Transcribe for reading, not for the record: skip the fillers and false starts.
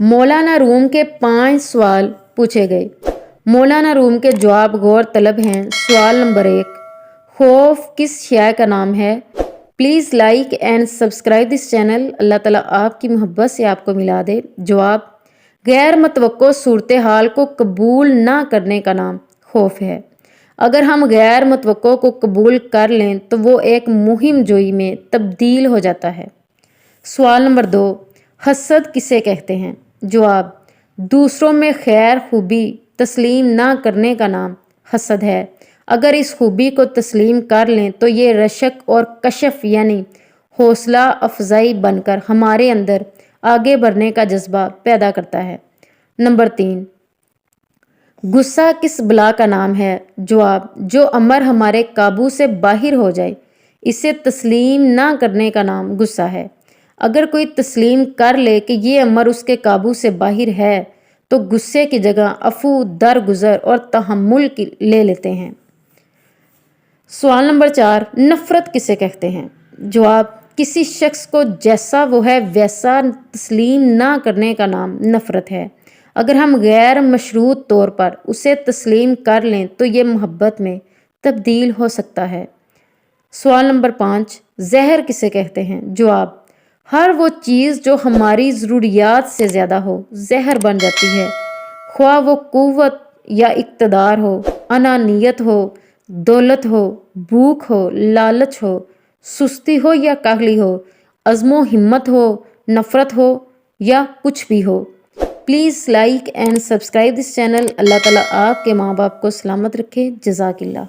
मौलाना room के 5 सवाल पूछे गए। मौलाना रूम के जवाब गौर तलब हैं। सवाल नंबर 1, खौफ किस शय का नाम है? Please like and subscribe this channel. अल्लाह ताला आपकी मोहब्बत से आपको मिला दे। जवाब, गैर मतवक्को सूरत हाल को कबूल ना करने का नाम खौफ है। अगर हम गैर मतवक्को को कबूल कर लें तो वो एक मुहिम जोई में तब्दील हो जाता है। सवाल नंबर 2, हसद किसे कहते हैं? जवाब, दूसरों में खैर खूबी तस्लीम ना करने का नाम हसद है। अगर इस खूबी को तस्लीम कर लें तो ये रशक और कशफ यानी हौसला अफजाई बनकर हमारे अंदर आगे बढ़ने का जज्बा पैदा करता है। नंबर 3, गुस्सा किस बला का नाम है? जवाब, जो अमर हमारे काबू से बाहर हो जाए, इसे तस्लीम ना करने का नाम गुस्सा है। अगर कोई तस्लीम कर ले कि ये अमर उसके काबू से बाहर है तो गुस्से की जगह अफू दरगुजर और तहम्मुल की ले लेते हैं। सवाल नंबर 4, नफ़रत किसे कहते हैं? जवाब, किसी शख्स को जैसा वो है वैसा तस्लीम ना करने का नाम नफ़रत है। अगर हम गैर मशरूत तौर पर उसे तस्लीम कर लें तो ये मोहब्बत में तब्दील हो सकता है। सवाल नंबर 5, जहर किसे कहते हैं? जवाब, हर वो चीज़ जो हमारी ज़रूरियात से ज़्यादा हो जहर बन जाती है, ख्वाह वो कुव्वत या इक़्तिदार हो, अनानियत हो, दौलत हो, भूख हो, लालच हो, सुस्ती हो या काहली हो, अज़्मो हिम्मत हो, नफ़रत हो या कुछ भी हो। Please like and subscribe this channel. अल्लाह ताला आपके माँ बाप को सलामत रखे। जज़ाकिल्लाह।